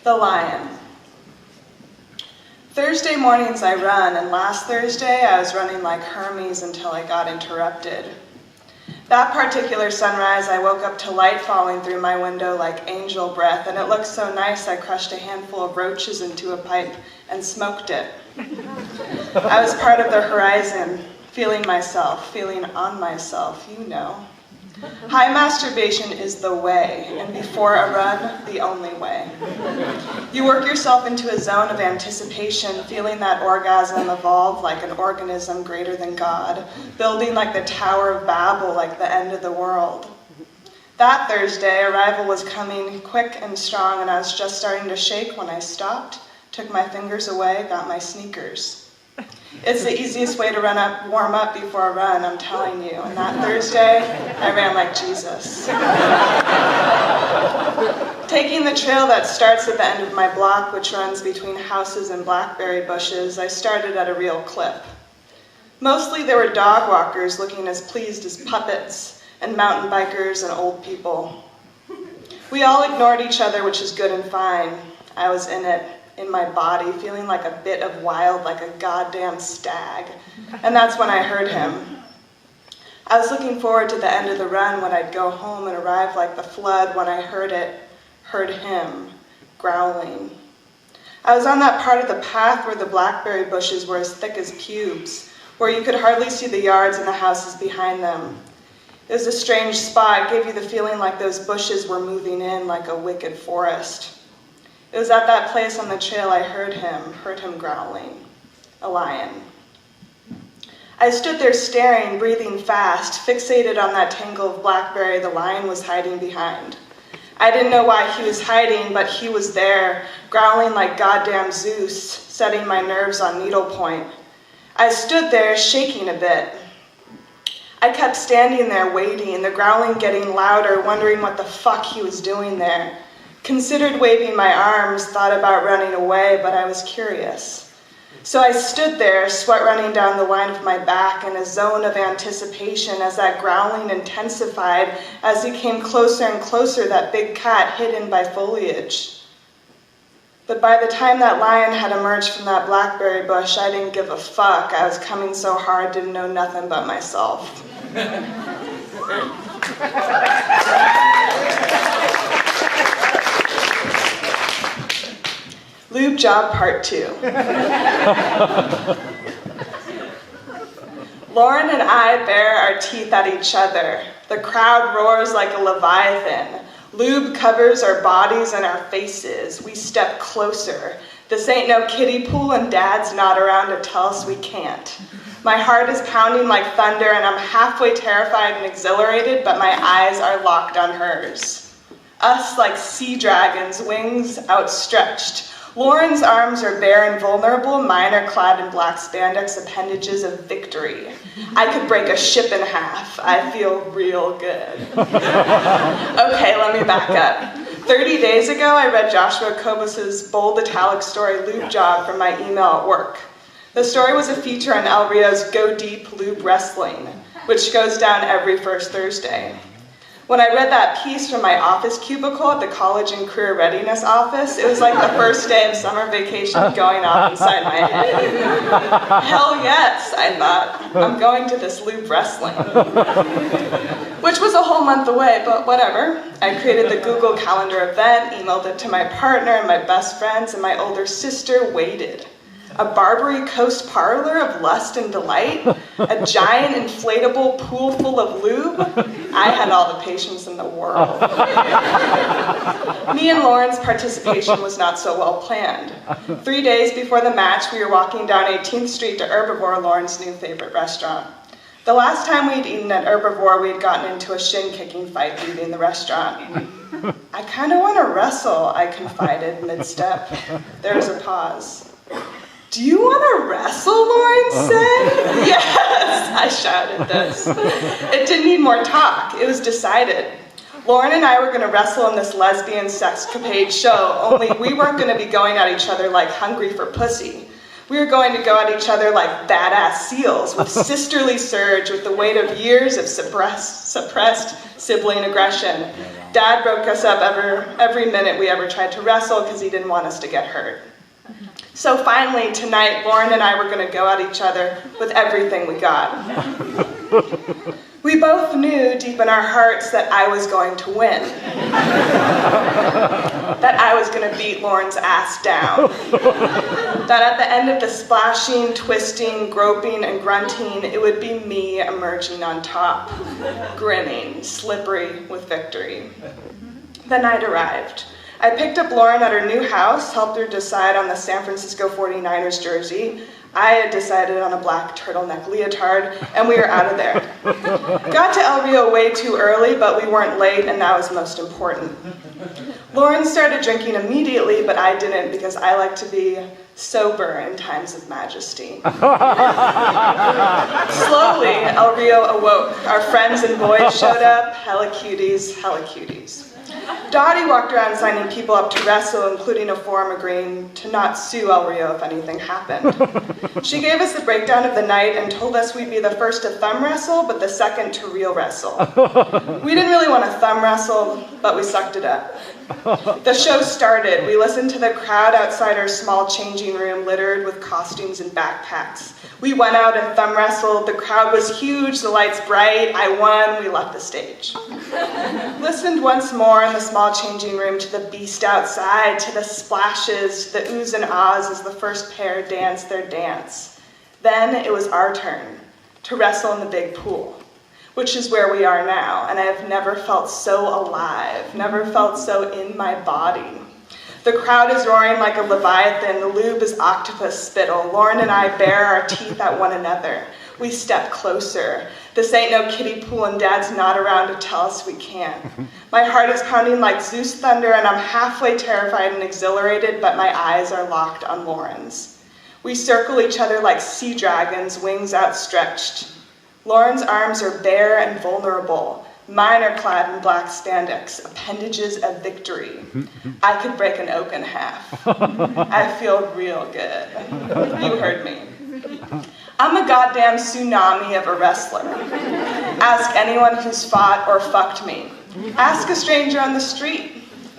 The lion. Thursday mornings I run, and last Thursday I was running like Hermes until I got interrupted. That particular sunrise, I woke up to light falling through my window like angel breath, and it looked so nice I crushed a handful of roaches into a pipe and smoked it. I was part of the horizon, feeling myself, feeling on myself, you know. High masturbation is the way, and before a run, the only way. You work yourself into a zone of anticipation, feeling that orgasm evolve like an organism greater than God, building like the Tower of Babel, like the end of the world. That Thursday, arrival was coming quick and strong, and I was just starting to shake when I stopped, took my fingers away, got my sneakers. It's the easiest way to warm up before a run, I'm telling you. And that Thursday, I ran like Jesus. Taking the trail that starts at the end of my block, which runs between houses and blackberry bushes, I started at a real clip. Mostly there were dog walkers looking as pleased as puppets, and mountain bikers and old people. We all ignored each other, which is good and fine. I was in it. In my body, feeling like a bit of wild, like a goddamn stag. And that's when I heard him. I was looking forward to the end of the run when I'd go home and arrive like the flood when I heard him, growling. I was on that part of the path where the blackberry bushes were as thick as pubes, where you could hardly see the yards and the houses behind them. It was a strange spot. It gave you the feeling like those bushes were moving in like a wicked forest. It was at that place on the trail I heard him growling, a lion. I stood there staring, breathing fast, fixated on that tangle of blackberry the lion was hiding behind. I didn't know why he was hiding, but he was there, growling like goddamn Zeus, setting my nerves on needlepoint. I stood there, shaking a bit. I kept standing there waiting, the growling getting louder, wondering what the fuck he was doing there. Considered waving my arms, thought about running away, but I was curious. So I stood there, sweat running down the line of my back in a zone of anticipation as that growling intensified as he came closer and closer, that big cat hidden by foliage. But by the time that lion had emerged from that blackberry bush, I didn't give a fuck. I was coming so hard, didn't know nothing but myself. Lube job part 2. Lauren and I bare our teeth at each other. The crowd roars like a leviathan. Lube covers our bodies and our faces. We step closer. This ain't no kiddie pool, and Dad's not around to tell us we can't. My heart is pounding like thunder, and I'm halfway terrified and exhilarated, but my eyes are locked on hers. Us like sea dragons, wings outstretched. Lauren's arms are bare and vulnerable, mine are clad in black spandex appendages of victory. I could break a ship in half. I feel real good. Okay, let me back up. 30 days ago, I read Joshua Kobus's bold italic story, Lube Job, from my email at work. The story was a feature on El Rio's Go Deep Lube Wrestling, which goes down every first Thursday. When I read that piece from my office cubicle at the College and Career Readiness office, it was like the first day of summer vacation going off inside my head. Hell yes, I thought. I'm going to this Lube Wrestling. Which was a whole month away, but whatever. I created the Google Calendar event, emailed it to my partner and my best friends, and my older sister waited. A Barbary Coast parlor of lust and delight, a giant inflatable pool full of lube. I had all the patience in the world. Me and Lauren's participation was not so well planned. 3 days before the match, we were walking down 18th Street to Herbivore, Lauren's new favorite restaurant. The last time we'd eaten at Herbivore, we'd gotten into a shin-kicking fight leaving the restaurant. I kind of want to wrestle, I confided mid-step. There was a pause. Do you want to wrestle, Lauren said? Yes, I shouted this. It didn't need more talk. It was decided. Lauren and I were going to wrestle in this lesbian sexcapade show, only we weren't going to be going at each other like hungry for pussy. We were going to go at each other like badass seals, with sisterly surge, with the weight of years of suppressed sibling aggression. Dad broke us up every minute we ever tried to wrestle because he didn't want us to get hurt. So finally, tonight, Lauren and I were going to go at each other with everything we got. We both knew deep in our hearts that I was going to win. That I was going to beat Lauren's ass down. That at the end of the splashing, twisting, groping, and grunting, it would be me emerging on top, grinning, slippery with victory. The night arrived. I picked up Lauren at her new house, helped her decide on the San Francisco 49ers jersey. I had decided on a black turtleneck leotard, and we were out of there. Got to El Rio way too early, but we weren't late, and that was most important. Lauren started drinking immediately, but I didn't because I like to be sober in times of majesty. Slowly, El Rio awoke. Our friends and boys showed up, hella cuties, hella cuties. Dottie walked around signing people up to wrestle, including a form agreeing to not sue El Rio if anything happened. She gave us the breakdown of the night and told us we'd be the first to thumb wrestle, but the second to real wrestle. We didn't really want to thumb wrestle, but we sucked it up. The show started. We listened to the crowd outside our small changing room littered with costumes and backpacks. We went out and thumb wrestled. The crowd was huge, the lights bright. I won. We left the stage. Listened once more in the small changing room to the beast outside, to the splashes, the oohs and ahs as the first pair danced their dance. Then it was our turn to wrestle in the big pool, which is where we are now, and I have never felt so alive, never felt so in my body. The crowd is roaring like a leviathan, the lube is octopus spittle. Lauren and I bare our teeth at one another. We step closer. This ain't no kiddie pool and Dad's not around to tell us we can't. My heart is pounding like Zeus thunder and I'm halfway terrified and exhilarated, but my eyes are locked on Lauren's. We circle each other like sea dragons, wings outstretched. Lauren's arms are bare and vulnerable. Mine are clad in black spandex, appendages of victory. I could break an oak in half. I feel real good. You heard me. I'm a goddamn tsunami of a wrestler. Ask anyone who's fought or fucked me. Ask a stranger on the street.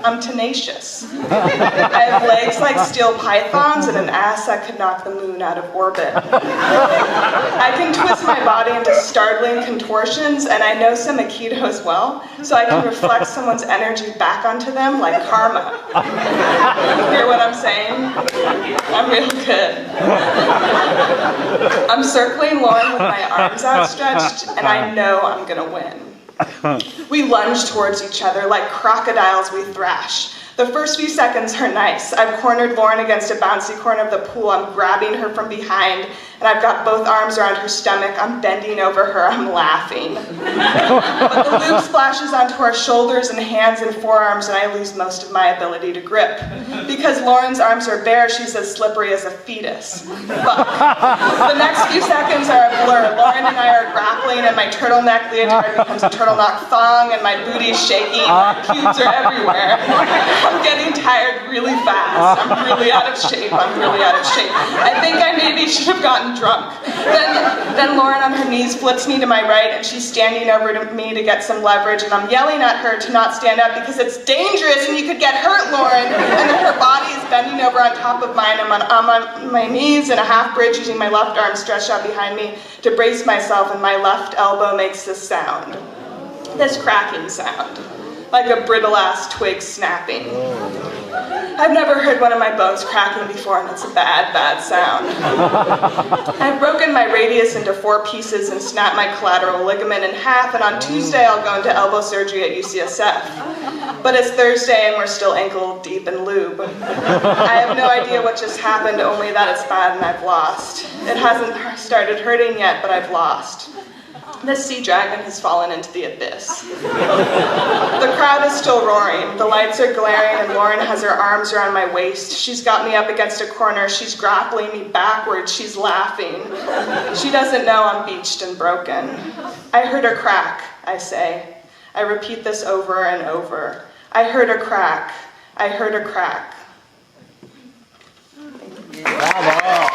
I'm tenacious. I have legs like steel pythons and an ass that could knock the moon out of orbit. I can twist my body into startling contortions, and I know some Aikido as well, so I can reflect someone's energy back onto them like karma. Hear what I'm saying? I'm real good. I'm circling Lauren with my arms outstretched, and I know I'm gonna win. We lunge towards each other like crocodiles we thrash. The first few seconds are nice. I've cornered Lauren against a bouncy corner of the pool. I'm grabbing her from behind, and I've got both arms around her stomach. I'm bending over her. I'm laughing. But the lube splashes onto our shoulders and hands and forearms, and I lose most of my ability to grip. Because Lauren's arms are bare, she's as slippery as a fetus. Fuck. The next few seconds are a blur. Lauren and I are grappling, and my turtleneck leotard becomes a turtleneck thong, and my booty's shaking. My pubes are everywhere. I'm getting tired really fast. I'm really out of shape. I think I maybe should have gotten drunk. Then Lauren on her knees flips me to my right, and she's standing over to me to get some leverage, and I'm yelling at her to not stand up because it's dangerous and you could get hurt, Lauren. And then her body is bending over on top of mine. I'm on my knees in a half bridge using my left arm stretched out behind me to brace myself, and my left elbow makes this sound. This cracking sound. Like a brittle-ass twig snapping. I've never heard one of my bones cracking before, and it's a bad, bad sound. I've broken my radius into 4 pieces and snapped my collateral ligament in half, and on Tuesday I'll go into elbow surgery at UCSF. But it's Thursday and we're still ankle deep in lube. I have no idea what just happened, only that it's bad and I've lost. It hasn't started hurting yet, but I've lost. This sea dragon has fallen into the abyss. The crowd is still roaring. The lights are glaring and Lauren has her arms around my waist. She's got me up against a corner. She's grappling me backwards. She's laughing. She doesn't know I'm beached and broken. I heard her crack, I say. I repeat this over and over. I heard her crack. I heard her crack. Bravo.